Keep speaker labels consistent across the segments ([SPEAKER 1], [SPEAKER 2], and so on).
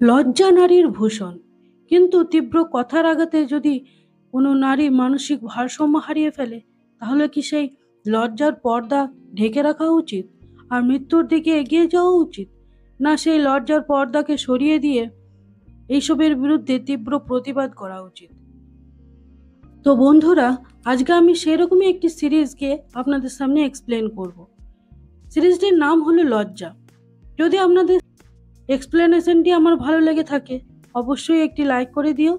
[SPEAKER 1] লজ্জা নারীর ভূষণ, কিন্তু তীব্র কথার আঘাতে যদি কোনো নারী মানসিক ভারসাম্য হারিয়ে ফেলে, তাহলে কি সেই লজ্জার পর্দা ঢেকে রাখা উচিত আর মৃত্যুর দিকে এগিয়ে যাওয়া উচিত, না সেই লজ্জার পর্দাকে সরিয়ে দিয়ে এইসবের বিরুদ্ধে তীব্র প্রতিবাদ করা উচিত? তো বন্ধুরা, আজকে আমি সেরকমই একটি সিরিজকে আপনাদের সামনে এক্সপ্লেন করব। সিরিজটির নাম হলো লজ্জা। যদি আপনাদের এক্সপ্লেনেশনটি আমার ভালো লেগে থাকে, অবশ্যই একটি লাইক করে দিও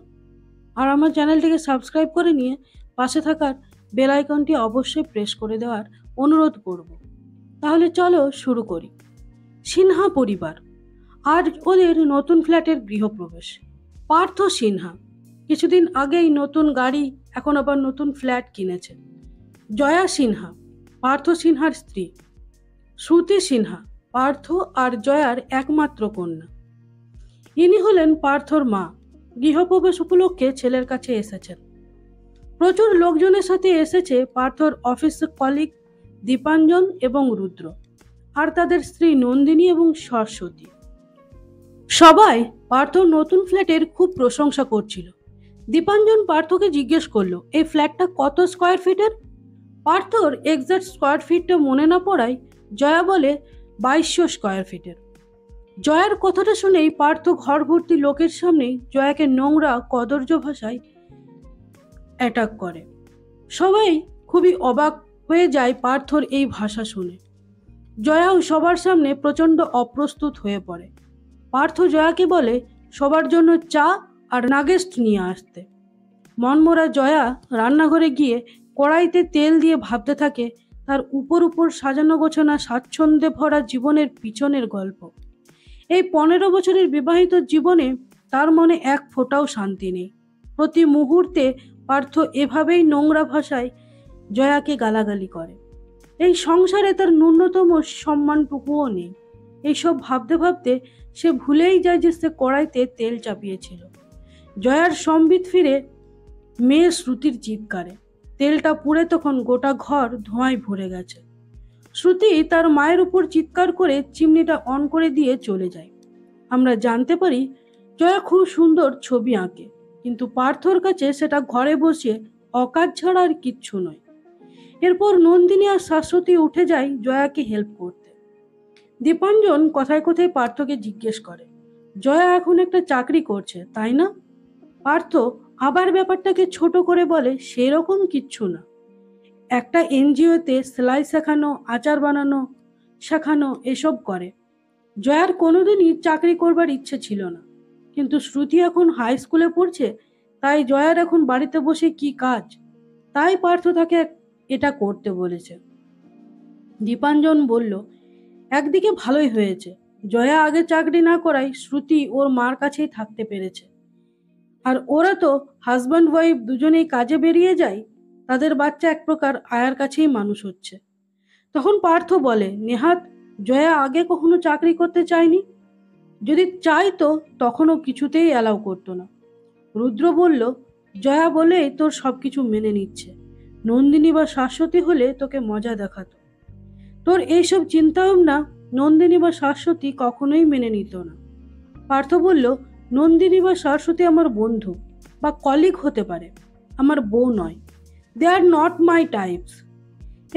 [SPEAKER 1] আর আমার চ্যানেলটিকে সাবস্ক্রাইব করে নিয়ে পাশে থাকার বেল আইকনটি অবশ্যই প্রেস করে দেওয়ার অনুরোধ করব। তাহলে চলো শুরু করি। সিনহা পরিবার আর ওদের নতুন ফ্ল্যাটের গৃহপ্রবেশ। পার্থ সিনহা কিছুদিন আগেই নতুন গাড়ি, এখন আবার নতুন ফ্ল্যাট কিনেছে। জয়া সিনহা পার্থ সিনহার স্ত্রী। শ্রুতি সিনহা পার্থ আর জয়ার একমাত্র কন্যা। ইনি হলেন পার্থর মা। গৃহপ্রবেশ উপলক্ষে ছেলের কাছে এসেছেন। প্রচুর লোকজনের সাথে এসেছে পার্থর অফিস কলিগ দীপাঞ্জন এবং রুদ্র, আর তাদের স্ত্রী নন্দিনী এবং সরস্বতী। সবাই পার্থর নতুন ফ্ল্যাটের খুব প্রশংসা করছিল। দীপাঞ্জন পার্থকে জিজ্ঞেস করলো, এই ফ্ল্যাটটা কত স্কোয়ার ফিটের? পার্থর এক্সাক্ট স্কোয়ার ফিটটা মনে না পড়ায় জয়া বলে 2200 স্কোয়ার ফিটের। জয়ার কথাটা শুনেই পার্থ ঘর ভর্তি লোকের সামনেই জয়াকে নোংরা কদর্য ভাষায় অ্যাটাক করে। সবাই খুবই অবাক হয়ে যায় পার্থর এই ভাষা শুনে। জয়াও সবার সামনে প্রচণ্ড অপ্রস্তুত হয়ে পড়ে। পার্থ জয়াকে বলে সবার জন্য চা আর নাগেস্ট নিয়ে আসতে। মনমরা জয়া রান্নাঘরে গিয়ে কড়াইতে তেল দিয়ে ভাবতে থাকে তার উপর উপর সাজানো গোছানো স্বাচ্ছন্দ্যে ভরা জীবনের পিছনের গল্প। এই 15 বছরের বিবাহিত জীবনে তার মনে এক ফোঁটাও শান্তি নেই। প্রতি মুহূর্তে পার্থ এভাবেই নোংরা ভাষায় জয়াকে গালাগালি করে। এই সংসারে তার ন্যূনতম সম্মানটুকুও নেই। এইসব ভাবতে ভাবতে সে ভুলেই যায় যে সে কড়াইতে তেল চাপিয়েছিল। জয়ার সম্বিত ফিরে মেয়ে শ্রুতির চিৎকারে। তেলটা পুড়ে তখন গোটা ঘর ধোঁয়ায় ভরে গেছে। শ্রুতি তার মায়ের উপর চিৎকার করে চিমনিটা অন করে দিয়ে চলে যায়। আমরা জানতে পারি জয়া খুব সুন্দর ছবি আঁকে, কিন্তু পার্থর কাছে সেটা ঘরে বসে অকাজ ছাড়া আর কিচ্ছু নয়। এরপর নন্দিনী আর শাশ্বতী উঠে যায় জয়াকে হেল্প করতে। দীপাঞ্জন কথায় কথায় পার্থকে জিজ্ঞেস করে, জয়া এখন একটা চাকরি করছে তাই না? পার্থ আবার ব্যাপারটাকে ছোট করে বলে, সেরকম কিচ্ছু না, একটা এনজিওতে সেলাই শেখানো, আচার বানানো শেখানো এসব করে। জয়ার কোনোদিনই চাকরি করবার ইচ্ছে ছিল না, কিন্তু শ্রুতি এখন হাই স্কুলে পড়ছে, তাই জয়ার এখন বাড়িতে বসে কি কাজ, তাই পার্থ তাকে এটা করতে বলেছে। দীপাঞ্জন বলল, একদিকে ভালোই হয়েছে, জয়া আগে চাকরি না করায় শ্রুতি ওর মার কাছেই থাকতে পেরেছে। আর ওরা তো হাজব্যান্ড ওয়াইফ দুজনেই কাজে বেরিয়ে যায়, তাদের বাচ্চা এক প্রকার আয়ার কাছেই মানুষ হচ্ছে। তখন পার্থ বলে, নেহাত জয়া আগে কখনো চাকরি করতে চায়নি, যদি চাইতো তখনও কিছুতেই অ্যালাউ করতো না। রুদ্র বলল, জয়া বলেই তোর সবকিছু মেনে নিচ্ছে, নন্দিনী বা শাশ্বতী হলে তোকে মজা দেখাতো। তোর এইসব চিন্তাভাবনা নন্দিনী বা শাশ্বতী কখনোই মেনে নিত না। পার্থ বলল, নন্দিনী বা সরস্বতী আমার বন্ধু বা কলিগ হতে পারে, আমার বউ নয়। দে আর নট মাই টাইপস।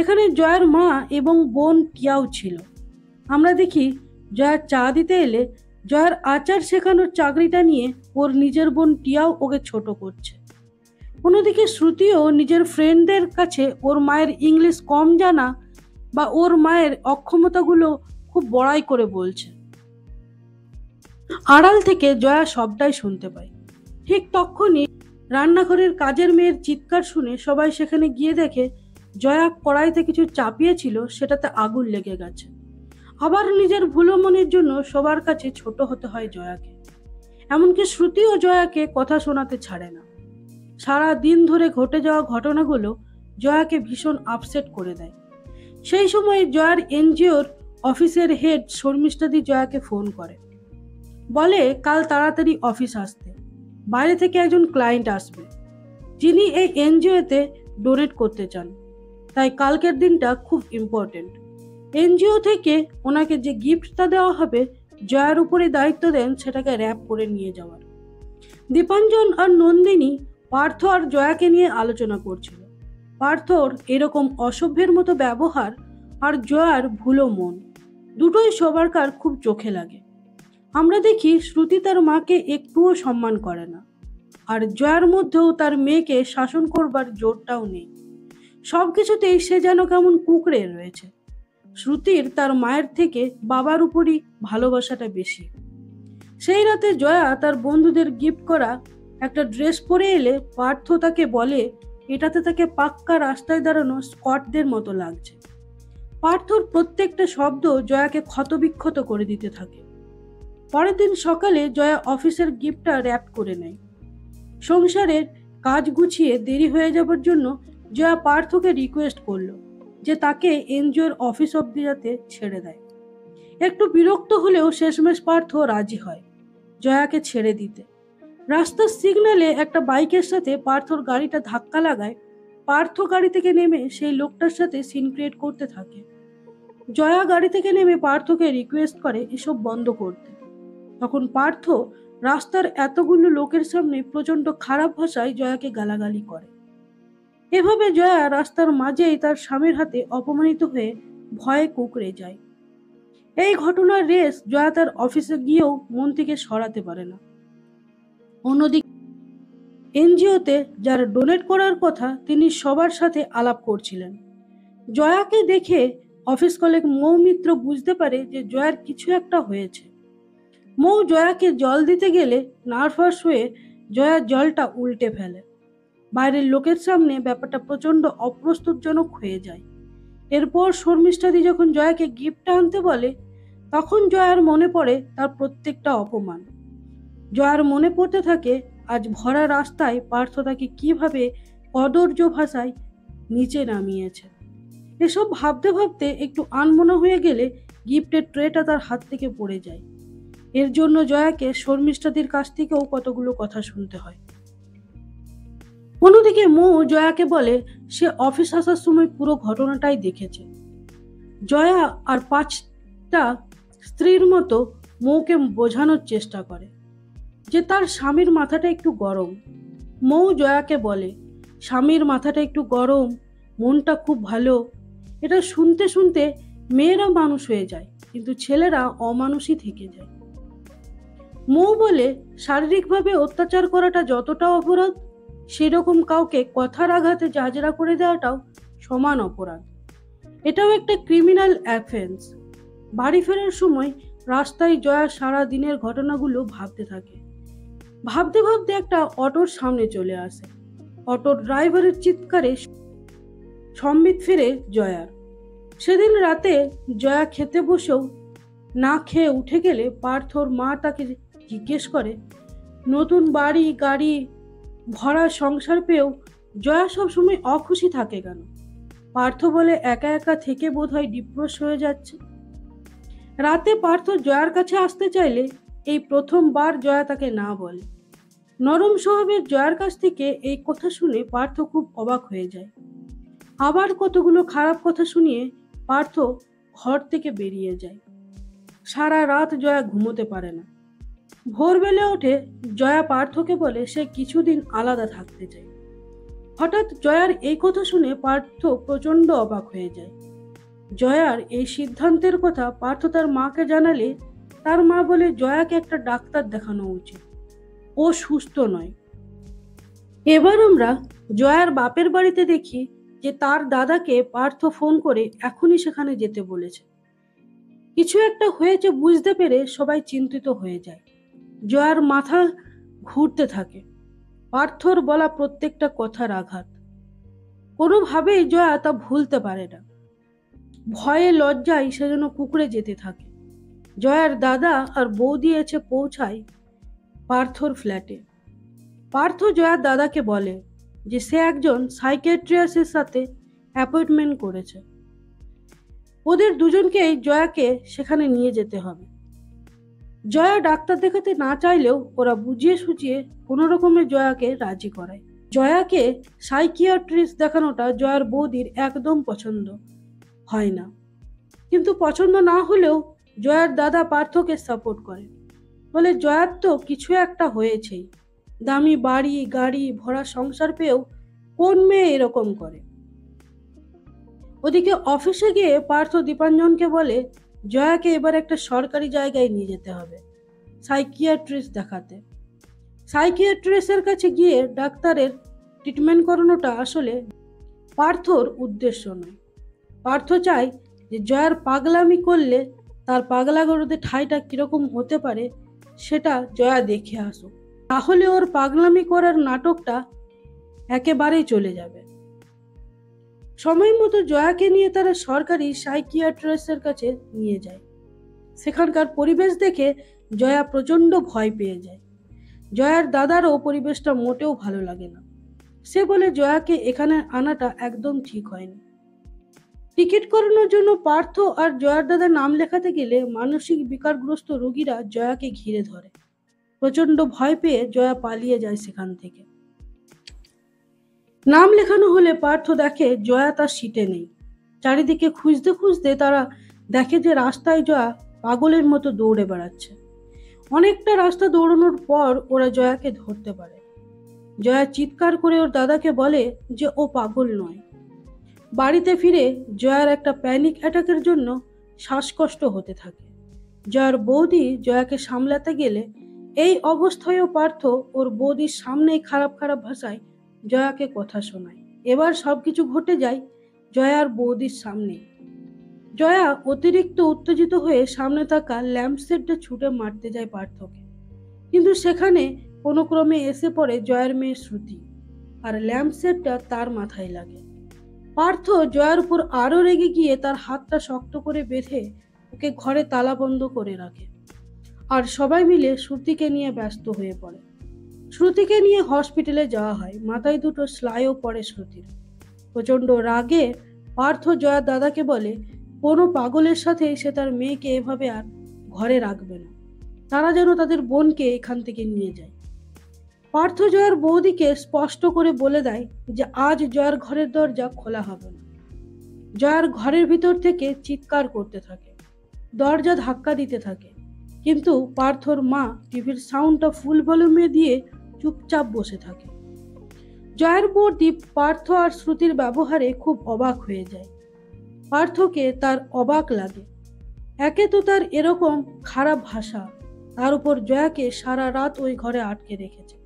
[SPEAKER 1] এখানে জয়ার মা এবং বোন টিয়াও ছিল। আমরা দেখি জয়ার চা দিতে এলে জয়ার আচার শেখানোর চাকরিটা নিয়ে ওর নিজের বোন টিয়াও ওকে ছোট করছে। অন্যদিকে শ্রুতিও নিজের ফ্রেন্ডদের কাছে ওর মায়ের ইংলিশ কম জানা বা ওর মায়ের অক্ষমতাগুলো খুব বড়াই করে বলছে। আড়াল থেকে জয়া সবটাই শুনতে পায়। ঠিক তখনই রান্নাঘরের কাজের মেয়ের চিৎকার শুনে সবাই সেখানে গিয়ে দেখে জয়া কড়াইতে কিছু চাপিয়েছিল, সেটাতে আগুন লেগে গেছে। আবার নিজের ভুলমনির জন্য সবার কাছে ছোট হতে হয় জয়াকে। এমনকি শ্রুতিও জয়াকে কথা শোনাতে ছাড়ে না। সারা দিন ধরে ঘটে যাওয়া ঘটনাগুলো জয়াকে ভীষণ আপসেট করে দেয়। সেই সময় জয়ার এনজিওর অফিসের হেড শর্মিষ্ঠাদি জয়াকে ফোন করে, বলে কাল তাড়াতাড়ি অফিস আসতে, বাইরে থেকে একজন ক্লায়েন্ট আসবে যিনি এই এনজিওতে ডোনেট করতে চান, তাই কালকের দিনটা খুব ইম্পর্টেন্ট। এনজিও থেকে ওনাকে যে গিফটটা দেওয়া হবে জয়ার উপরে দায়িত্ব দেন সেটাকে র্যাপ করে নিয়ে যাওয়ার। দীপাঞ্জন আর নন্দিনী পার্থ আর জয়াকে নিয়ে আলোচনা করছিল। পার্থর এরকম অসভ্যের মতো ব্যবহার আর জয়ার ভুলো মন, দুটোই সবারকার খুব চোখে লাগে। আমরা দেখি শ্রুতি তার মাকে একটুও সম্মান করে না, আর জয়ার মধ্যেও তার মেয়েকে শাসন করবার জোরটাও নেই। সবকিছুতেই সে যেন কেমন কুঁকড়ে রয়েছে। শ্রুতির তার মায়ের থেকে বাবার উপরই ভালোবাসাটা বেশি। সেই রাতে জয়া তার বন্ধুদের গিফট করা একটা ড্রেস পরে এলে পার্থ তাকে বলে এটাতে তাকে পাক্কা রাস্তায় দাঁড়ানো স্কটদের মতো লাগছে। পার্থর প্রত্যেকটা শব্দ জয়াকে ক্ষতবিক্ষত করে দিতে থাকে। পরের দিন সকালে জয়া অফিসের গিফটটা র্যাপ করে নেয়। সংসারের কাজ গুছিয়ে দেরি হয়ে যাবার জন্য জয়া পার্থকে রিকোয়েস্ট করলো যে তাকে এনজিওর অফিস অব্দি যাতে ছেড়ে দেয়। একটু বিরক্ত হলেও শেষমেশ পার্থ রাজি হয় জয়াকে ছেড়ে দিতে। রাস্তার সিগন্যালে একটা বাইকের সাথে পার্থর গাড়িটা ধাক্কা লাগায়। পার্থ গাড়ি থেকে নেমে সেই লোকটার সাথে সিন ক্রিয়েট করতে থাকে। জয়া গাড়ি থেকে নেমে পার্থকে রিকোয়েস্ট করে এসব বন্ধ করতে। তখন পার্থ রাস্তার এতগুলো লোকের সামনে প্রচন্ড খারাপ ভাষায় জয়াকে গালাগালি করে। এভাবে জয়া রাস্তার মাঝেই তার স্বামীর হাতে অপমানিত হয়ে ভয়ে কুঁকড়ে যায়। এই ঘটনার রেশ জয়া তার অফিসে গিয়েও মন থেকে সরাতে পারে না। অন্যদিকে এনজিওতে যার ডোনেট করার কথা তিনি সবার সাথে আলাপ করছিলেন। জয়াকে দেখে অফিস কলিগ মৌমিত্র বুঝতে পারে যে জয়ার কিছু একটা হয়েছে। মৌ জয়াকে জল দিতে গেলে নার্ভাস হয়ে জয়া জলটা উল্টে ফেলে। বাইরের লোকের সামনে ব্যাপারটা প্রচন্ড অপ্রস্তুতজনক হয়ে যায়। এরপর শর্মিষ্ঠাদি যখন জয়াকে গিফটটা আনতে বলে তখন জয়ার মনে পড়ে তার প্রত্যেকটা অপমান। জয়ার মনে পড়তে থাকে আজ ভরা রাস্তায় পার্থ তাকে কিভাবে কদর্য ভাষায় নিচে নামিয়েছে। এসব ভাবতে ভাবতে একটু আনমনা হয়ে গেলে গিফটের ট্রেটা তার হাত থেকে পড়ে যায়। এর জন্য জয়াকে শর্মিষ্ঠাদির কাছ থেকেও কতগুলো কথা শুনতে হয়। অন্যদিকে মৌ জয়াকে বলে সে অফিস আসার সময় পুরো ঘটনাটাই দেখেছে। জয়া আর 5টা স্ত্রীর মতো মৌকে বোঝানোর চেষ্টা করে যে তার স্বামীর মাথাটা একটু গরম। মৌ জয়াকে বলে স্বামীর মাথাটা একটু গরম, মনটা খুব ভালো। এটা শুনতে শুনতে মেয়েরা মানুষ হয়ে যায়, কিন্তু ছেলেরা অমানুষই থেকে যায়। মৌ বলে শারীরিকভাবে অত্যাচার করাটা যতটা অপরাধ, সেরকম কাউকে কথার আঘাতে জাজরা করে দেওয়াটাও সমান অপরাধ। এটাও একটা ক্রিমিনাল অ্যাফেন্স। বাড়ি ফেরার সময় রাস্তায় জয়া সারা দিনের ঘটনাগুলো ভাবতে থাকে। ভাবতে ভাবতে একটা অটোর সামনে চলে আসে। অটোর ড্রাইভারের চিৎকারে সম্বিত ফিরে জয়ার। সেদিন রাতে জয়া খেতে বসেও না খেয়ে উঠে গেলে পার্থর মা তাকে জিজ্ঞেস করে নতুন বাড়ি গাড়ি ভরা সংসার পেয়েও জয়া সবসময় অখুশি থাকে কেন? পার্থ বলে একা একা থেকে বোধহয় ডিপ্রেস হয়ে যাচ্ছে। রাতে পার্থ জয়ার কাছে আসতে চাইলে এই প্রথমবার জয়া তাকে না বলে। নরম স্বভাবের জয়ার কাছ থেকে এই কথা শুনে পার্থ খুব অবাক হয়ে যায়। আবার কতগুলো খারাপ কথা শুনিয়ে পার্থ ঘর থেকে বেরিয়ে যায়। সারা রাত জয়া ঘুমোতে পারে না। ভোরবেলা উঠে জয়া পার্থকে বলে সে কিছুদিন আলাদা থাকতে চায়। হঠাৎ জয়ার এই কথা শুনে পার্থ প্রচন্ড অবাক হয়ে যায়। জয়ার এই সিদ্ধান্তের কথা পার্থ তার মাকে জানালে তার মা বলে জয়াকে একটা ডাক্তার দেখানো উচিত, ও সুস্থ নয়। এবার আমরা জয়ার বাপের বাড়িতে দেখি যে তার দাদাকে পার্থ ফোন করে এখনই সেখানে যেতে বলেছে। কিছু একটা হয়েছে বুঝতে পেরে সবাই চিন্তিত হয়ে যায়। জয়ার মাথা ঘুরতে থাকে। পার্থর বলা প্রত্যেকটা কথার আঘাত। কোনোভাবেই জয়া তা ভুলতে পারে না। ভয়ে লজ্জায় সে যেন কুঁকড়ে যেতে থাকে। জয়ার দাদা আর বৌদি এসে পৌঁছায় পার্থর ফ্ল্যাটে। পার্থ জয়ার দাদাকে বলে যে সে একজন সাইকিয়াট্রিস্টের সাথে অ্যাপয়েন্টমেন্ট করেছে। ওদের দুজনকেই জয়াকে সেখানে নিয়ে যেতে হবে। জয়া ডাক্তার দেখাতে না চাইলেও ওরা বুঝিয়ে সুঝিয়ে কোনো রকমে জয়াকে রাজি করায়। জয়াকে সাইকিয়াট্রিস্ট দেখানোটা জয়ার বৌদির একদম পছন্দ হয় না, কিন্তু পছন্দ না হলেও জয়ার দাদা পার্থকে সাপোর্ট করে, বলে জয়ার তো কিছু একটা হয়েছেই, দামি বাড়ি গাড়ি ভরা সংসার পেয়েও কোন মেয়ে এরকম করে। ওদিকে অফিসে গিয়ে পার্থ দীপাঞ্জনকে বলে জয়াকে এবার একটা সরকারি জায়গায় নিয়ে যেতে হবে, সাইকিয়াট্রিস্ট দেখাতে। সাইকিয়াট্রিস্টের কাছে গিয়ে ডাক্তারের ট্রিটমেন্ট করানোটা আসলে পার্থর উদ্দেশ্য নয়। পার্থ চায় যে জয়ার পাগলামি করলে তার পাগলাগরদে ঠাঁইটা কিরকম হতে পারে সেটা জয়া দেখে আসুক, তাহলে ওর পাগলামি করার নাটকটা একেবারেই চলে যাবে। সময় মতো জয়াকে নিয়ে তারা সরকারি সাইকিয়াট্রিস্টের কাছে নিয়ে যায়। সেখানকার পরিবেশ দেখে জয়া প্রচন্ড ভয় পেয়ে যায়। জয়ার দাদারও পরিবেশটা মোটেও ভালো লাগে না। সে বলে জয়াকে এখানে আনাটা একদম ঠিক হয়নি। টিকিট করানোর জন্য পার্থ আর জয়ার দাদার নাম লেখাতে গেলে মানসিক বিকারগ্রস্ত রোগীরা জয়াকে ঘিরে ধরে। প্রচন্ড ভয় পেয়ে জয়া পালিয়ে যায় সেখান থেকে। নাম লেখানো হলে পার্থ দেখে জয়া তার সিটে নেই। চারিদিকে খুঁজতে খুঁজতে তারা দেখে যে রাস্তায় জয়া পাগলের মতো দৌড়ে বেড়াচ্ছে। অনেকটা রাস্তা দৌড়ানোর পর ওরা জয়াকে ধরতে পারে। জয়া চিৎকার করে ওর দাদাকে বলে যে ও পাগল নয়। বাড়িতে ফিরে জয়ার একটা প্যানিক অ্যাটাকের জন্য শ্বাসকষ্ট হতে থাকে। জয়ার বৌদি জয়াকে সামলাতে গেলে এই অবস্থায়ও পার্থ ওর বৌদির সামনেই খারাপ খারাপ ভাষায় জয়াকে কথা শোনায়। এবার সবকিছু ঘটে যায় জয়ার বৌদির সামনে। জয়া অতিরিক্ত উত্তেজিত হয়ে সামনে থাকা ল্যাম্পসেটটা ছুটে মারতে যায় পার্থকে, কিন্তু সেখানে কোনো ক্রমে এসে পড়ে জয়ার মেয়ে শ্রুতি, আর ল্যাম্পসেটটা তার মাথায় লাগে। পার্থ জয়ার উপর আরো রেগে গিয়ে তার হাতটা শক্ত করে বেঁধে ওকে ঘরে তালাবন্ধ করে রাখে। আর সবাই মিলে শ্রুতিকে নিয়ে ব্যস্ত হয়ে পড়ে। শ্রুতিকে নিয়ে হসপিটালে যাওয়া হয়। মাথায় দুটো সেলাইও পড়ে শ্রুতির। প্রচন্ড রাগে পার্থ জয়ার দাদাকে বলে কোনো পাগলের সাথে সে তার মেয়েকে এভাবে আর ঘরে রাখবে না, তারা যেন তাদের বোনকে এখান থেকে নিয়ে যায়। পার্থ জয়ার বৌদিকে স্পষ্ট করে বলে দেয় যে আজ জয়ার ঘরের দরজা খোলা হবে না। জয়ার ঘরের ভিতর থেকে চিৎকার করতে থাকে, দরজা ধাক্কা দিতে থাকে, কিন্তু পার্থর মা টিভির সাউন্ডটা ফুল ভলিউমে দিয়ে চুপচাপ বসে থাকে। জয়ার বৌদি পার্থ আর শ্রুতির ব্যবহারে খুব অবাক হয়ে যায়। পার্থকে তার অবাক লাগে। একে তো তার এরকম খারাপ ভাষা, তার উপর জয়াকে সারা রাত ওই ঘরে আটকে রেখেছে।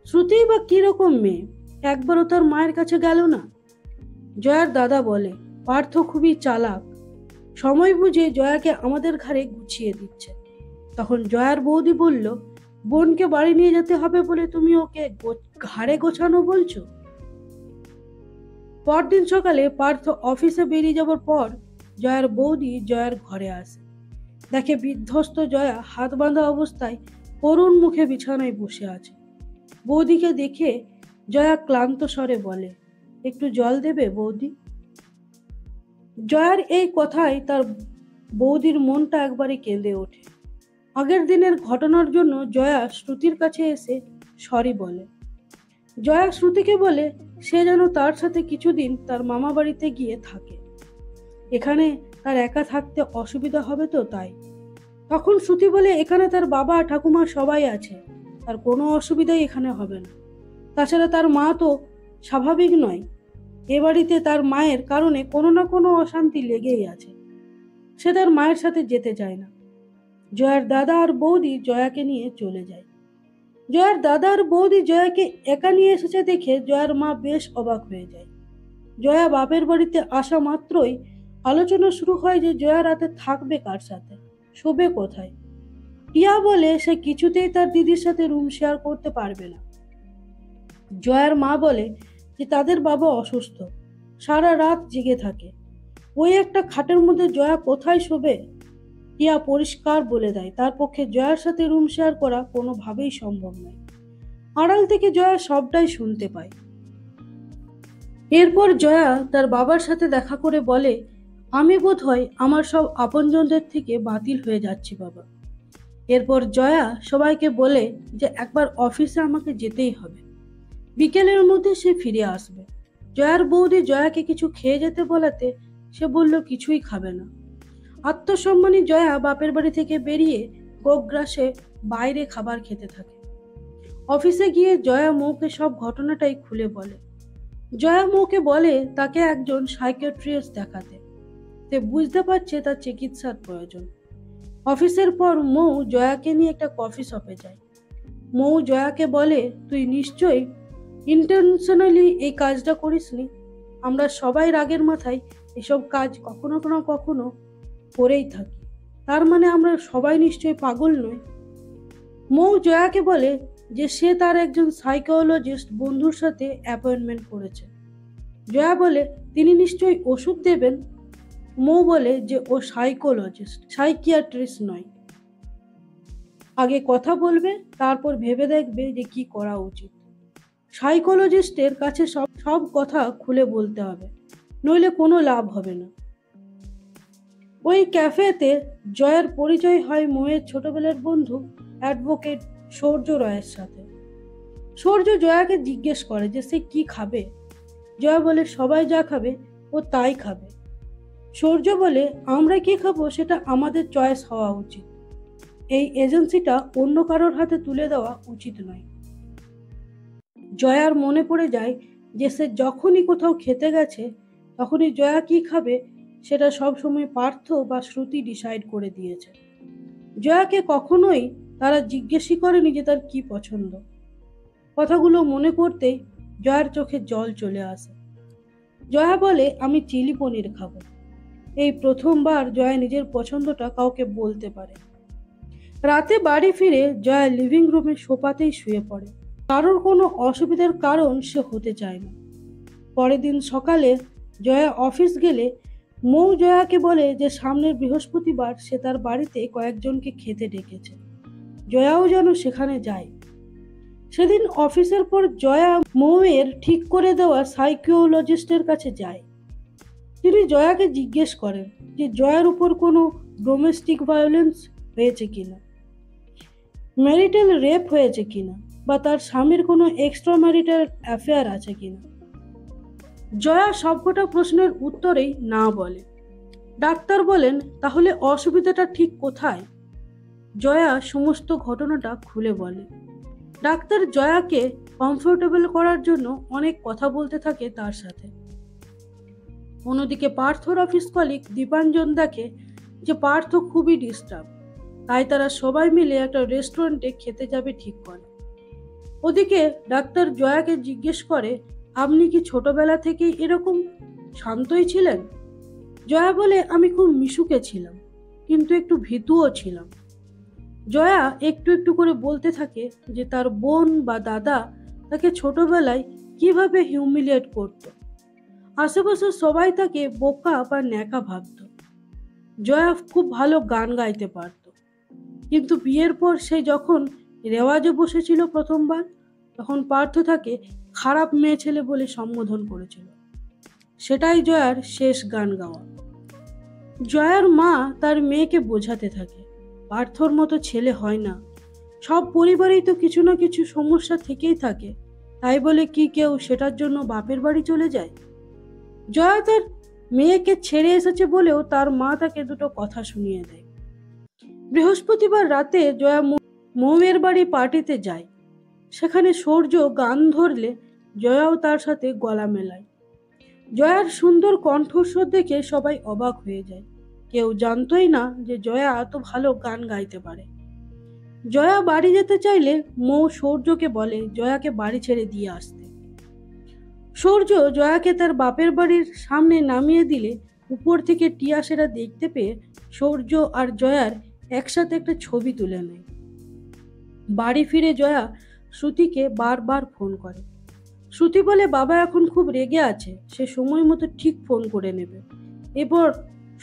[SPEAKER 1] শ্রুতি বা কিরকম মেয়ে, একবারও তার মায়ের কাছে গেল না। জয়ার দাদা বলে পার্থ খুবই চালাক, সময় বুঝে জয়াকে আমাদের ঘরে গুছিয়ে দিচ্ছে। তখন জয়ার বৌদি বলল, বোনকে বাড়ি নিয়ে যেতে হবে বলে তুমি ওকে ঘাড়ে গোছানো বলছো? পরদিন সকালে পার্থ অফিসে বেরিয়ে যাবার পর জয়ার বৌদি জয়ার ঘরে আসে। দেখে বিধ্বস্ত জয়া হাত বাঁধা অবস্থায় করুণ মুখে বিছানায় বসে আছে। বৌদিকে দেখে জয়া ক্লান্ত স্বরে বলে, একটু জল দেবে বৌদি? জয়ার এই কথায় তার বৌদির মনটা একবারে কেঁদে ওঠে। আগের দিনের ঘটনার জন্য জয়া শ্রুতির কাছে এসে সরি বলে। জয়া শ্রুতিকে বলে সে যেন তার সাথে কিছুদিন তার মামা বাড়িতে গিয়ে থাকে, এখানে তার একা থাকতে অসুবিধা হবে তো তাই। তখন শ্রুতি বলে এখানে তার বাবা ঠাকুমা সবাই আছে, তার কোনো অসুবিধাই এখানে হবে না। তাছাড়া তার মা তো স্বাভাবিক নয়, এ বাড়িতে তার মায়ের কারণে কোনো না কোনো অশান্তি লেগেই আছে, সে তার মায়ের সাথে যেতে চায় না। জয়ার দাদা আর বৌদি জয়াকে নিয়ে চলে যায়। জয়ার দাদা আর বৌদি জয়াকে একা নিয়ে এসেছে দেখে জয়ার মা বেশ অবাক হয়ে যায়। জয়া বাপের বাড়িতে আসা মাত্রই আলোচনা শুরু হয় যে জয়া রাতে থাকবে কার সাথে, শোবে কোথায়। টিয়া বলে সে কিছুতেই তার দিদির সাথে রুম শেয়ার করতে পারবে না। জয়ার মা বলে যে তাদের বাবা অসুস্থ, সারা রাত জেগে থাকে, ওই একটা খাটের মধ্যে জয়া কোথায় শোবে। টিয়া পরিষ্কার বলে দেয় তার পক্ষে জয়ার সাথে রুম শেয়ার করা কোনোভাবেই সম্ভব নয়। আড়াল থেকে জয়া সবটাই শুনতে পায়। এরপর জয়া তার বাবার সাথে দেখা করে বলে, আমি বোধহয় আমার সব আপনজনদের থেকে বাতিল হয়ে যাচ্ছি বাবা। এরপর জয়া সবাইকে বলে যে একবার অফিসে আমাকে যেতেই হবে, বিকেলের মধ্যে সে ফিরে আসবে। জয়ার বৌদি জয়াকে কিছু খেয়ে যেতে বলাতে সে বলল কিছুই খাবে না। আত্মসম্মানী জয়া বাপের বাড়ি থেকে বেরিয়ে গোগ্রাসে বাইরে খাবার খেতে থাকে। অফিসে গিয়ে জয়া মৌকে সব ঘটনাটাই খুলে বলে। জয়া মৌকে বলে তাকে একজন সাইকিয়াট্রিস্ট দেখাতে, সে বুঝতে পারছে তার চিকিৎসার প্রয়োজন। অফিসের পর মৌ জয়াকে নিয়ে একটা কফি শপে যায়। মৌ জয়াকে বলে, তুই নিশ্চয়ই ইন্টেনশনালি এই কাজটা করিসনি। আমরা সবাই রাগের মাথায় এসব কাজ কখনো না কখনো করেই থাকি, তার মানে আমরা সবাই নিশ্চয়ই পাগল নই। মৌ জয়াকে বলে যে সে তার একজন সাইকোলজিস্ট বন্ধুর সাথে অ্যাপয়েন্টমেন্ট করেছে। জয়া বলে তিনি নিশ্চয়ই ওষুধ দেবেন। মৌ বলে যে ও সাইকোলজিস্ট, সাইকিয়াট্রিস্ট নয়। আগে কথা বলবে, তারপর ভেবে দেখবে যে কি করা উচিত। সাইকোলজিস্টের কাছে সব সব কথা খুলে বলতে হবে, নইলে কোনো লাভ হবে না। ওই ক্যাফেতে জয়ার পরিচয় হয় মৌয়ের ছোটবেলার বন্ধু অ্যাডভোকেট সূর্য রায়ের সাথে। সূর্য জয়াকে জিজ্ঞেস করে যে সে কি খাবে। জয়া বলে সবাই যা খাবে ও তাই খাবে। সূর্য বলে আমরা কি খাবো সেটা আমাদের চয়েস হওয়া উচিত, এই এজেন্সিটা অন্য কারোর হাতে তুলে দেওয়া উচিত নয়। জয়ার মনে পড়ে যায় যে সে যখনই কোথাও খেতে গেছে তখনই জয়া কি খাবে সেটা সবসময় পার্থ বা শ্রুতি ডিসাইড করে দিয়েছে। জয়াকে কখনোই তারা জিজ্ঞেসই করেনি যে তার কি পছন্দ। কথাগুলো মনে করতেই জয়ার চোখে জল চলে আসে। জয়া বলে আমি চিলি পনির খাবো। এই প্রথমবার জয়া নিজের পছন্দটা কাউকে বলতে পারে। রাতে বাড়ি ফিরে জয়া লিভিং রুমে সোফাতেই শুয়ে পড়ে। কারোর কোনো অসুবিধার কারণ সে হতে চায় না। পরের দিন সকালে জয়া অফিস গেলে মৌ জয়াকে বলে যে সামনের বৃহস্পতিবার সে তার বাড়িতে কয়েকজনকে খেতে ডেকেছে, জয়াও যেন সেখানে যায়। সেদিন অফিসের পর জয়া মৌয়ের ঠিক করে দেওয়া সাইকোলজিস্টের কাছে যায়। তিনি জয়াকে জিজ্ঞেস করেন যে জয়ার উপর কোনো ডোমেস্টিক ভায়োলেন্স হয়েছে কিনা, ম্যারিটাল রেপ হয়েছে কিনা, বা তার স্বামীর কোনো এক্সট্রা ম্যারিটাল অ্যাফেয়ার আছে কিনা। জয়া সবকটা প্রশ্নের উত্তরেই না বলে। ডাক্তার বলেন তাহলে অসুবিধাটা ঠিক কোথায়। জয়া সমস্ত ঘটনাটা খুলে বলে। ডাক্তার জয়াকে কমফোর্টেবল করার জন্য অনেক কথা বলতে থাকে তার সাথে। অন্যদিকে পার্থর অফিস কলিগ দীপাঞ্জন দেখে যে পার্থ খুবই ডিস্টার্ব, তাই তারা সবাই মিলে একটা রেস্টুরেন্টে খেতে যাবে ঠিক করে। ওদিকে ডাক্তার জয়াকে জিজ্ঞেস করে আপনি কি ছোটবেলা থেকেই এরকম শান্তই ছিলেন। জয়া বলে আমি খুব মিশুকে ছিলাম, কিন্তু একটু ভীতুও ছিলাম। জয়া একটু একটু করে বলতে থাকে যে তার বোন বা দাদা তাকে ছোটবেলায় কিভাবে হিউমিলিয়েট করত। আশেপাশে সবাই তাকে বোকা বা ন্যাকা ভাবত। জয়া খুব ভালো গান গাইতে পারত, কিন্তু বিয়ের পর সে যখন রেওয়াজে বসেছিল প্রথমবার, তখন পার্থ তাকে খারাপ মেয়ে ছেলে বলে সম্বোধন করেছিল। সেটাই জয়ার শেষ গান গাওয়া। জয়ার মা তার মেয়েকে বোঝাতে থাকে পার্থর মতো ছেলে হয় না, সব পরিবারেই তো কিছু না কিছু সমস্যা থেকেই থাকে, তাই বলে কি কেউ সেটার জন্য বাপের বাড়ি চলে যায়। জয়া তার মেয়েকে ছেড়ে এসেছে বলেও তার মা তাকে দুটো কথা শুনিয়ে দেয়। বৃহস্পতিবার রাতে জয়া মৌয়ের বাড়ি পার্টিতে যায়। সেখানে সূর্য গান ধরলে জয়াও তার সাথে গলা মেলায়। জয়ার সুন্দর কণ্ঠস্বর দেখে সবাই অবাক হয়ে যায়। কেউ জানতই না যে জয়া এত ভালো গান গাইতে পারে। জয়া বাড়ি যেতে চাইলে মৌ সূর্যকে বলে জয়াকে বাড়ি ছেড়ে দিয়ে আসতে। সূর্য জয়াকে তার বাপের বাড়ির সামনে নামিয়ে দিলে উপর থেকে টিয়া সেটা দেখতে পেয়ে সূর্য আর জয়ার একসাথে একটা ছবি তুলে নেয়। বাড়ি ফিরে জয়া শ্রুতিকে বারবার ফোন করে। শ্রুতি বলে বাবা এখন খুব রেগে আছে, সে সময় মতো ঠিক ফোন করে নেবে। এরপর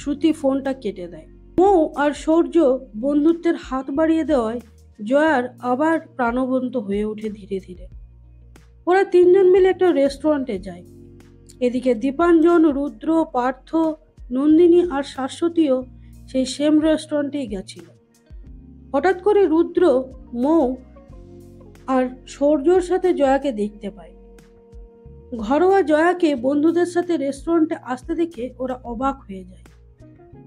[SPEAKER 1] শ্রুতি ফোনটা কেটে দেয়। মৌ আর সূর্য বন্ধুত্বের হাত বাড়িয়ে দেওয়ায় জয়ার আবার প্রাণবন্ত হয়ে ওঠে ধীরে ধীরে। ওরা তিনজন মিলে একটা রেস্টুরেন্টে যায়। এদিকে দীপাঞ্জন, রুদ্র, পার্থ, নন্দিনী আর শাশ্বতীও সেই সেম রেস্টুরেন্টেই গেছিল। হঠাৎ করে রুদ্র, মৌ আর সূর্যর সাথে জয়াকে দেখতে পায়। ঘরোয়া জয়াকে বন্ধুদের সাথে রেস্টুরেন্টে আসতে দেখে ওরা অবাক হয়ে যায়।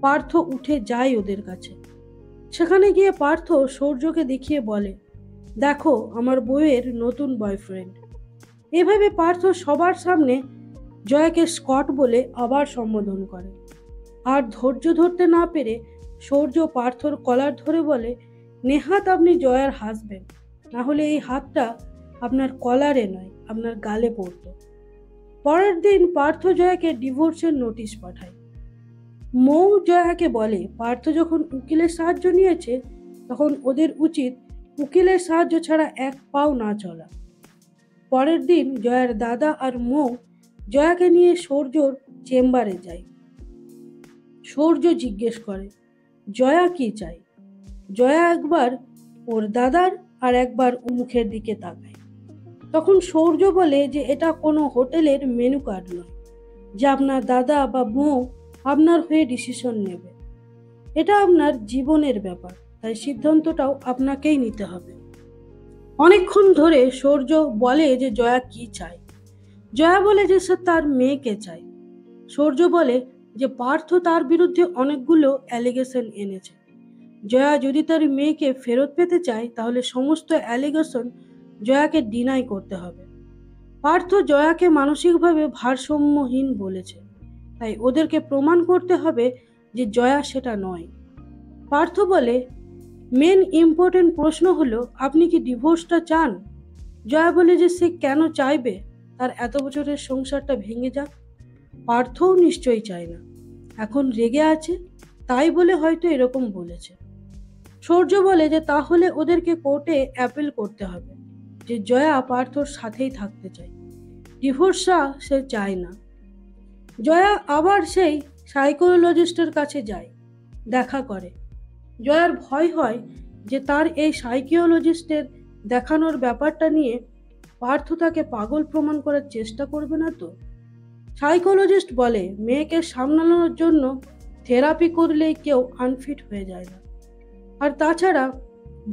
[SPEAKER 1] পার্থ উঠে যায় ওদের কাছে। সেখানে গিয়ে পার্থ সূর্যকে দেখিয়ে বলে, দেখো আমার বউয়ের নতুন বয়ফ্রেন্ড। এভাবে পার্থ সবার সামনে জয়াকে স্কট বলে আবার সম্বোধন করে। আর ধৈর্য ধরতে না পেরে সূর্য পার্থর কলার ধরে বলে, নেহাত আপনি জয়ার হাসবেন, না হলে এই হাতটা আপনার কলারে নয় আপনার গালে পড়ত। পরের দিন পার্থ জয়াকে ডিভোর্সের নোটিশ পাঠায়। মৌ জয়াকে বলে, পার্থ যখন উকিলের সাহায্য নিয়েছে তখন ওদের উচিত উকিলের সাহায্য ছাড়া এক পাও না চলা। পরের দিন জয়ার দাদা আর মৌ জয়াকে নিয়ে সূর্যর চেম্বারে যায়। সূর্য জিজ্ঞেস করে, জয়া কি চায়? জয়া একবার ওর দাদার আর একবার মুখের দিকে তাকায়। তখন সূর্য বলে যে এটা কোনো হোটেলের মেনু কার্ড নয়, যে আপনার দাদা বা মৌ আপনার হয়ে ডিসিশন নেবে। এটা আপনার জীবনের ব্যাপার, তাই সিদ্ধান্তটাও আপনাকেই নিতে হবে। অনেকক্ষণ ধরে সূর্য বলে যে জয়া কি চায়। জয়া বলে যে সে তার মেয়েকে চায়। সূর্য বলে যে পার্থ তার বিরুদ্ধে অনেকগুলো অ্যালিগেশন এনেছে। জয়া যদি তার মেয়েকে ফেরত পেতে চায় তাহলে সমস্ত অ্যালিগেশন জয়াকে ডিনাই করতে হবে। পার্থ জয়াকে মানসিকভাবে ভারসাম্যহীন বলেছে, তাই ওদেরকে প্রমাণ করতে হবে যে জয়া সেটা নয়। পার্থ বলে, মেন ইম্পর্টেন্ট প্রশ্ন হলো আপনি কি ডিভোর্সটা চান? জয়া বলে যে সে কেন চাইবে, তার এত বছরের সংসারটা ভেঙে যাক। পার্থও নিশ্চয়ই চায় না, এখন রেগে আছে তাই বলে হয়তো এরকম বলেছে। সূর্য বলে যে তাহলে ওদেরকে কোর্টে অ্যাপিল করতে হবে যে জয়া পার্থর সাথেই থাকতে চায়, ডিভোর্সটা সে চায় না। জয়া আবার সেই সাইকোলজিস্টের কাছে যায়, দেখা করে। জয়ার ভয় হয় যে তার এই সাইকোলজিস্টের দেখানোর ব্যাপারটা নিয়ে পার্থ তাকে পাগল প্রমাণ করার চেষ্টা করবে না তো। সাইকোলজিস্ট বলে, মেয়েকে সামলানোর জন্য থেরাপি করলেই কেউ আনফিট হয়ে যায় না, আর তাছাড়া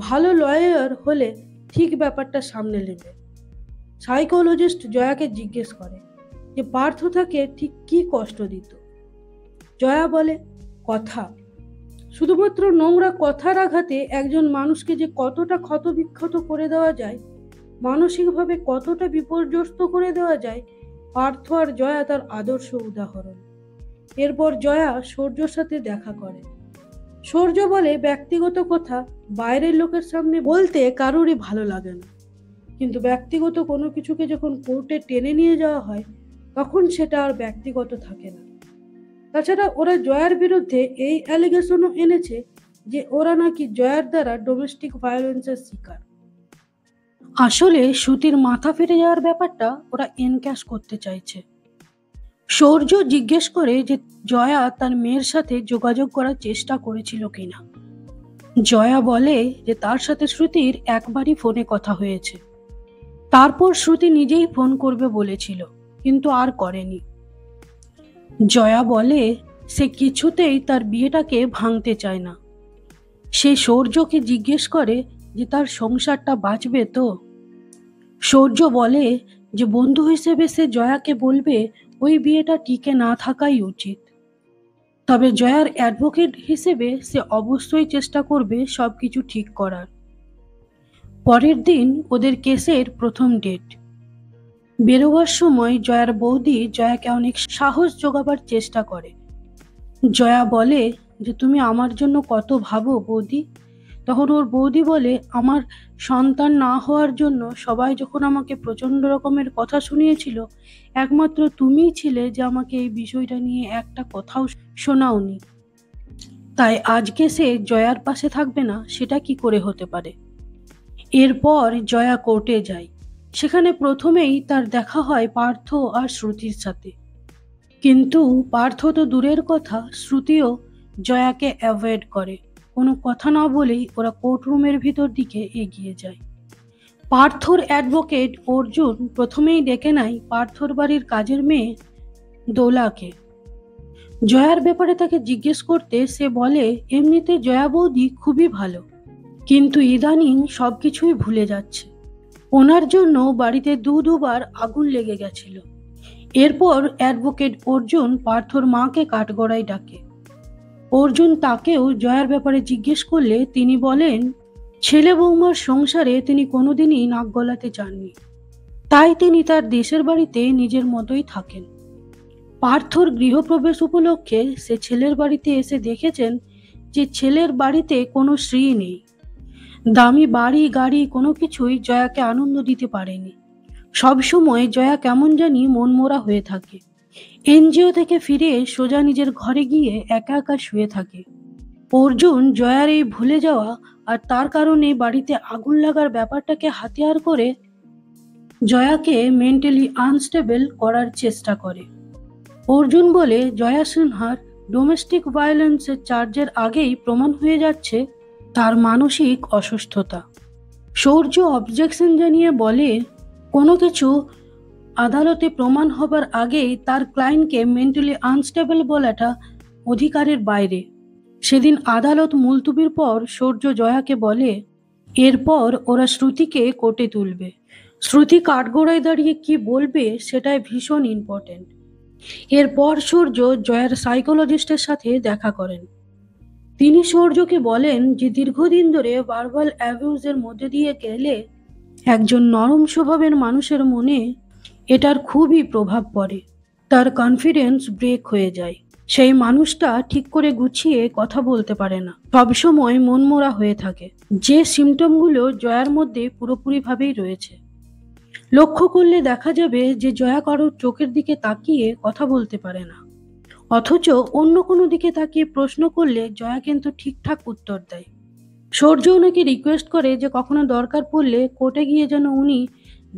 [SPEAKER 1] ভালো লয়ার হলে ঠিক ব্যাপারটা সামনে নেবে। সাইকোলজিস্ট জয়াকে জিজ্ঞেস করে যে পার্থ তাকে ঠিক কি কষ্ট দিত। জয়া বলে, কথা। শুধুমাত্র নোংরা কথার আঘাতে একজন মানুষকে যে কতটা ক্ষতবিক্ষত করে দেওয়া যায়, মানসিকভাবে কতটা বিপর্যস্ত করে দেওয়া যায়, পার্থ আর জয়া তার আদর্শ উদাহরণ। এরপর জয়া সূর্যর সাথে দেখা করে। সূর্য বলে, ব্যক্তিগত কথা বাইরের লোকের সামনে বলতে কারোরই ভালো লাগে না, কিন্তু ব্যক্তিগত কোনো কিছুকে যখন কোর্টে টেনে নিয়ে যাওয়া হয় তখন সেটা আর ব্যক্তিগত থাকে না। তাছাড়া ওরা জয়ার বিরুদ্ধে এই অ্যালিগেশনও এনেছে যে ওরা নাকি জয়ার দ্বারা ডোমেস্টিক ভায়োলেন্সের শিকার। আসলে শ্রুতির মাথা ফেটে যাওয়ার ব্যাপারটা ওরা এনক্যাশ করতে চাইছে। সূর্য জিজ্ঞেস করে যে জয়া তার মেয়ের সাথে যোগাযোগ করার চেষ্টা করেছিল কিনা। জয়া বলে যে তার সাথে শ্রুতির একবারই ফোনে কথা হয়েছে, তারপর শ্রুতি নিজেই ফোন করবে বলেছিল কিন্তু আর করেনি। জয়া বলে সে কিছুতেই তার বিয়েটাকে ভাঙতে চায় না। সে সূর্যকে জিজ্ঞেস করে যে তার সংসারটা বাঁচবে তো। সূর্য বলে যে বন্ধু হিসেবে সে জয়াকে বলবে ওই বিয়েটা টিকে না থাকাই উচিত, তবে জয়ার অ্যাডভোকেট হিসেবে সে অবশ্যই চেষ্টা করবে সবকিছু ঠিক করার। পরের দিন ওদের কেসের প্রথম ডেট। বেরোবার সময় জয়ার বৌদি জয়াকে অনেক সাহস জোগাবার চেষ্টা করে। জয়া বলে যে তুমি আমার জন্য কত ভাবো বৌদি। তখন ওর বৌদি বলে, আমার সন্তান না হওয়ার জন্য সবাই যখন আমাকে প্রচণ্ড রকমের কথা শুনিয়েছিল, একমাত্র তুমিই ছিলে যে আমাকে এই বিষয়টা নিয়ে একটা কথাও শোনাওনি। তাই আজকে সে জয়ার পাশে থাকবে না সেটা কি করে হতে পারে। এরপর জয়া কোর্টে যায়। সেখানে প্রথমেই তার দেখা হয় পার্থ আর শ্রুতির সাথে, কিন্তু পার্থ তো দূরের কথা, শ্রুতিও জয়াকে অ্যাভয়েড করে। কোনো কথা না বলেই ওরা কোর্টরুমের ভিতর দিকে এগিয়ে যায়। পার্থর অ্যাডভোকেট অর্জুন প্রথমেই ডেকে নেয় পার্থর বাড়ির কাজের মেয়ে দোলাকে। জয়ার ব্যাপারে তাকে জিজ্ঞেস করতে সে বলে এমনিতে জয়া বৌদি খুবই ভালো, কিন্তু ইদানিং সবকিছুই ভুলে যাচ্ছে। ওনার জন্য বাড়িতে দুবার আগুন লেগে গেছিল। এরপর অ্যাডভোকেট অর্জুন পার্থর মাকে কাঠগড়ায় ডাকে। অর্জুন তাকেও জয়ার ব্যাপারে জিজ্ঞেস করলে তিনি বলেন, ছেলে বৌমার সংসারে তিনি কোনোদিনই নাক গলাতে চাননি, তাই তিনি তার দেশের বাড়িতে নিজের মতোই থাকেন। পার্থর গৃহপ্রবেশ উপলক্ষে সে ছেলের বাড়িতে এসে দেখেছেন যে ছেলের বাড়িতে কোনো স্ত্রী নেই। দামি বাড়ি গাড়ি কোনো কিছুই জয়াকে আনন্দ দিতে পারেনি। সবসময় জয়া কেমন জানি মনমরা হয়ে থাকে। এনজিও থেকে ফিরে সোজা নিজের ঘরে গিয়ে একা একা শুয়ে থাকে। অর্জুন জয়ার এই ভুলে যাওয়া আর তার কারণে বাড়িতে আগুন লাগার ব্যাপারটাকে হাতিয়ার করে জয়াকে মেন্টালি আনস্টেবল করার চেষ্টা করে। অর্জুন বলে, জয়া সিনহার ডোমেস্টিক ভায়োলেন্সের চার্জের আগেই প্রমাণ হয়ে যাচ্ছে তার মানসিক অসুস্থতা। সূর্য অবজেকশন জানিয়ে বলে, কোনো কিছু আদালতে প্রমাণ হবার আগেই তার ক্লায়েন্টকে মেন্টালি আনস্টেবল বলাটা অধিকারের বাইরে। সেদিন আদালত মুলতুবির পর সূর্য জয়াকে বলে, এরপর ওরা শ্রুতিকে কোর্টে তুলবে। শ্রুতি কাঠগড়ায় দাঁড়িয়ে কি বলবে সেটাই ভীষণ ইম্পর্টেন্ট। এরপর সূর্য জয়ার সাইকোলজিস্টের সাথে দেখা করেন। তিনি সূর্যকে বলেন যে দীর্ঘদিন ধরে ভার্বাল অ্যাবিউজের মধ্যে দিয়ে গেলে একজন নরম স্বভাবের মানুষের মনে এটার খুবই প্রভাব পড়ে। তার কনফিডেন্স ব্রেক হয়ে যায়। সেই মানুষটা ঠিক করে গুছিয়ে কথা বলতে পারে না, সবসময় মনমরা হয়ে থাকে। যে সিমটমগুলো জয়ার মধ্যে পুরোপুরিভাবেই রয়েছে। লক্ষ্য করলে দেখা যাবে যে জয়া কারোর চোখের দিকে তাকিয়ে কথা বলতে পারে না, অথচ অন্য কোনো দিকে তাকিয়ে প্রশ্ন করলে জয়া কিন্তু ঠিকঠাক উত্তর দেয়। সূর্য ওনাকে রিকোয়েস্ট করে যে কখনো দরকার পড়লে কোর্টে গিয়ে যেন উনি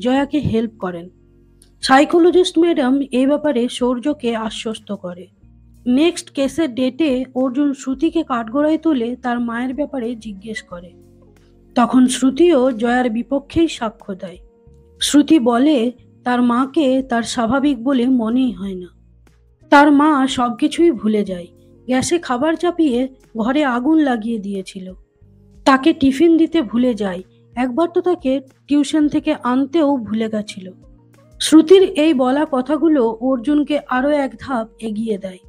[SPEAKER 1] জয়াকে হেল্প করেন। সাইকোলজিস্ট ম্যাডাম এই ব্যাপারে সূর্যকে আশ্বস্ত করে। নেক্সট কেসের ডেটে অর্জুন শ্রুতিকে কাঠগড়ায় তুলে তার মায়ের ব্যাপারে জিজ্ঞেস করে। তখন শ্রুতিও জয়ার বিপক্ষেই সাক্ষ্য দেয়। শ্রুতি বলে তার মাকে তার স্বাভাবিক বলে মনেই হয় না। তার মা সবকিছুই ভুলে যায়। গ্যাসে খাবার চাপিয়ে ঘরে আগুন লাগিয়ে দিয়েছিল। তাকে টিফিন দিতে ভুলে যায়। একবার তো তাকে টিউশন থেকে আনতেও ভুলে গেছিল। শ্রুতির এই বলা কথাগুলো অর্জুনকে আরো এক ধাপ এগিয়ে দেয়।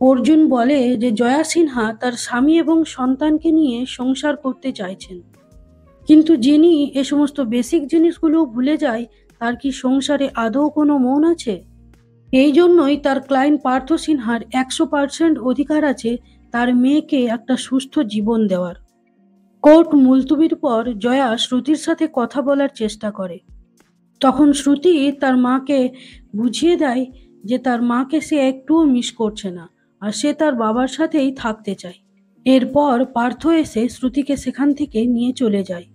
[SPEAKER 1] অর্জুন বলে যে জয়া সিনহা তার স্বামী এবং সন্তানকে নিয়ে সংসার করতে চাইছেন, কিন্তু যিনি এ সমস্ত বেসিক জিনিসগুলো ভুলে যায় তার কি সংসারে আদৌ কোনো মন আছে? এই জন্যই তার ক্লায়েন্ট পার্থ সিনহার 100% অধিকার আছে তার মেয়েকে একটা সুস্থ জীবন দেওয়ার। কোর্ট মুলতুবির পর জয়া শ্রুতির সাথে কথা বলার চেষ্টা করে। তখন শ্রুতি তার মাকে বুঝিয়ে দেয় যে তার মাকে সে একটুও মিস করছে না আর সে তার বাবার সাথেই থাকতে চায়। এরপর পার্থ এসে শ্রুতিকে সেখান থেকে নিয়ে চলে যায়।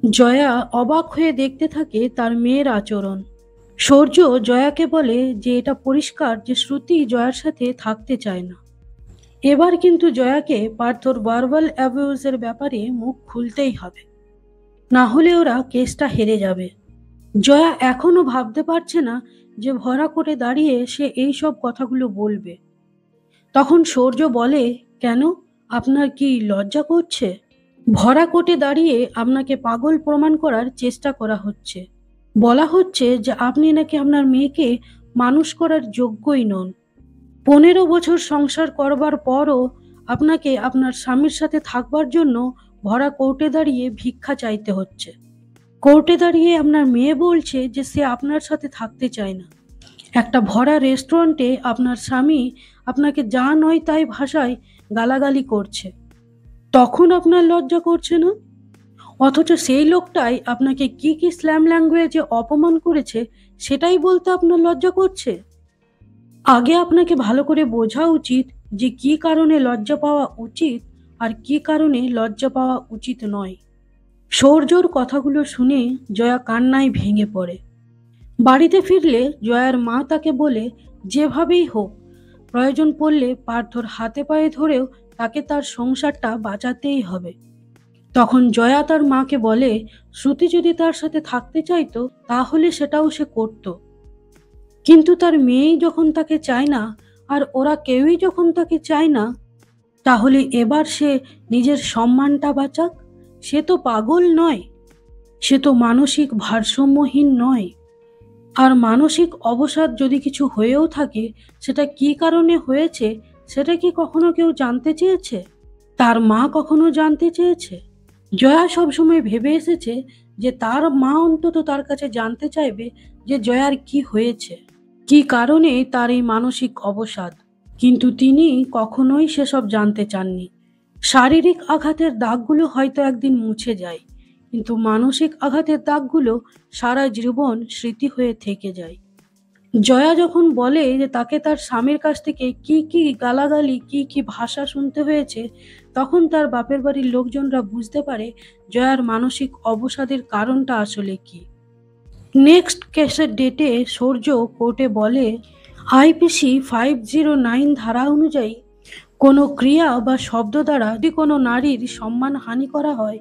[SPEAKER 1] জয়া অবাক হয়ে দেখতে থাকে তার মেয়ের আচরণ। সূর্য জয়াকে বলে যে এটা পরিষ্কার যে শ্রুতি জয়ার সাথে থাকতে চায় না। এবার কিন্তু জয়াকে পার্থর ভার্বাল অ্যাবিউজের ব্যাপারে মুখ খুলতেই হবে, না হলে ওরা কেসটা হেরে যাবে। জয়া এখনো ভাবতে পারছে না যে ভরা কোর্টে দাঁড়িয়ে সে এই সব কথাগুলো বলবে। তখন সূর্য বলে, কেন, আপনার কি লজ্জা করছে? ভরা কোর্টে দাঁড়িয়ে আপনাকে পাগল প্রমাণ করার চেষ্টা করা হচ্ছে। বলা হচ্ছে যে আপনি নাকি আপনার মেয়েকে মানুষ করার যোগ্যই নন। 15 বছর সংসার করবার পরও আপনাকে আপনার স্বামীর সাথে থাকবার জন্য ভরা কোর্টে দাঁড়িয়ে ভিক্ষা চাইতে হচ্ছে। কোর্টে দাঁড়িয়ে আপনার মেয়ে বলছে যে সে আপনার সাথে থাকতে চায় না। একটা ভরা রেস্টুরেন্টে আপনার স্বামী আপনাকে যা নয় তাই ভাষায় গালাগালি করছে, তখন আপনার লজ্জা করছে না? অথচ সেই লোকটাই আপনাকে কি কি স্ল্যাম ল্যাঙ্গুয়েজে অপমান করেছে সেটাই বলতে আপনার লজ্জা করছে। আগে আপনাকে ভালো করে বোঝা উচিত যে কি কারণে লজ্জা পাওয়া উচিত আর কি কারণে লজ্জা পাওয়া উচিত নয়। সূর্যর কথাগুলো শুনে জয়া কান্নায় ভেঙে পড়ে। বাড়িতে ফিরলে জয়ার মা তাকে বলে যেভাবেই হোক প্রয়োজন পড়লে পার্থর হাতে পায়ে ধরেও তাকে তার সংসারটা বাঁচাতেই হবে। তখন জয়া তার মাকে বলে শ্রুতি যদি তার সাথে থাকতে চাইতো তাহলে সেটাও সে করত, কিন্তু তার মেয়েই যখন তাকে চায় না আর ওরা কেউই যখন তাকে চায় না, তাহলে এবার সে নিজের সম্মানটা বাঁচাক। সে তো পাগল নয়, সে তো মানসিক ভারসাম্যহীন নয়। আর মানসিক অবসাদ যদি কিছু হয়েও থাকে সেটা কি কারণে হয়েছে সেটা কি কখনো কেউ জানতে চেয়েছে? তার মা কখনো জানতে চেয়েছে? জয়া সবসময় ভেবে এসেছে যে তার মা অন্তত তার কাছে জানতে চাইবে যে জয়ার কি হয়েছে, কি কারণে তার এই মানসিক অবসাদ। কিন্তু তিনি কখনোই সেসব জানতে চাননি। শারীরিক আঘাতের দাগগুলো হয়তো একদিন মুছে যায়, কিন্তু মানসিক আঘাতের দাগগুলো সারা জীবন স্মৃতি হয়ে থেকে যায়। জয়া যখন বলে যে তাকে তার স্বামীর কাছ থেকে কি কি গালাগালি, কি কি ভাষা শুনতে হয়েছে, তখন তার বাপের বাড়ির লোকজনরা বুঝতে পারে জয়ার মানসিক অবসাদের কারণটা আসলে কি। নেক্সট কেসের ডেটে সূর্য কোর্টে বলে, আইপিসি 509 ধারা অনুযায়ী কোনো ক্রিয়া বা শব্দ দ্বারা যদি কোনো নারীর সম্মানহানি করা হয়,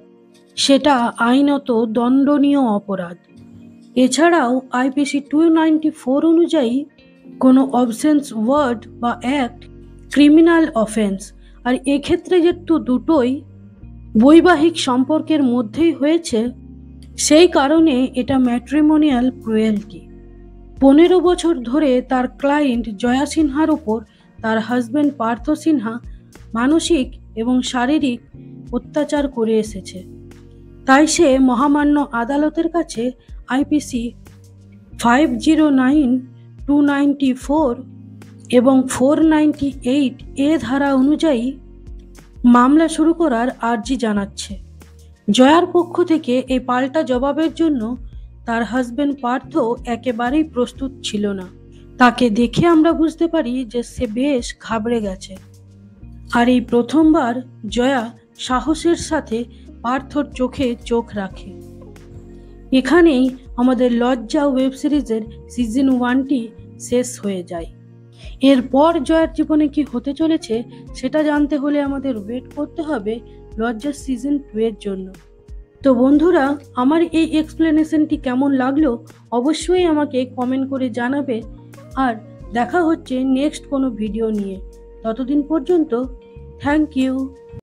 [SPEAKER 1] সেটা আইনত দণ্ডনীয় অপরাধ। এছাড়াও আইপিসি 294 অনুযায়ী কোনো অবসেন্স ওয়ার্ড বা অ্যাক্ট ক্রিমিনাল অফেন্স। আর এক্ষেত্রে যেহেতু দুটোই বৈবাহিক সম্পর্কের মধ্যেই হয়েছে, সেই কারণে এটা ম্যাট্রিমোনিয়াল ক্রুয়েলটি। 15 বছর ধরে তার ক্লায়েন্ট জয়া সিনহার উপর তার হাজব্যান্ড পার্থ সিনহা মানসিক এবং শারীরিক অত্যাচার করে এসেছে। তাই সে মহামান্য আদালতের কাছে আইপিসি 509, 294 এবং 498 এ ধারা অনুযায়ী মামলা শুরু করার আর্জি জানাচ্ছে। জয়ার পক্ষ থেকে এই পাল্টা জবাবের জন্য তার হাজব্যান্ড পার্থ একেবারেই প্রস্তুত ছিল না। তাকে দেখে আমরা বুঝতে পারি যে সে বেশ ঘাবড়ে গেছে। আর এই প্রথমবার জয়া সাহসের সাথে পার্থর চোখে চোখ রাখে। এখানেই আমাদের লজ্জা ওয়েব সিরিজের সিজন 1টি শেষ হয়ে যায়। এরপর জয়ার জীবনে কি হতে চলেছে সেটা জানতে হলে আমাদের ওয়েট করতে হবে লজ্জা সিজন 2 এর জন্য। তো বন্ধুরা, আমার এই এক্সপ্লেনেশনটি কেমন লাগলো অবশ্যই আমাকে কমেন্ট করে জানাবে। আর দেখা হচ্ছে নেক্সট কোনো ভিডিও নিয়ে। ততদিন পর্যন্ত থ্যাংক ইউ।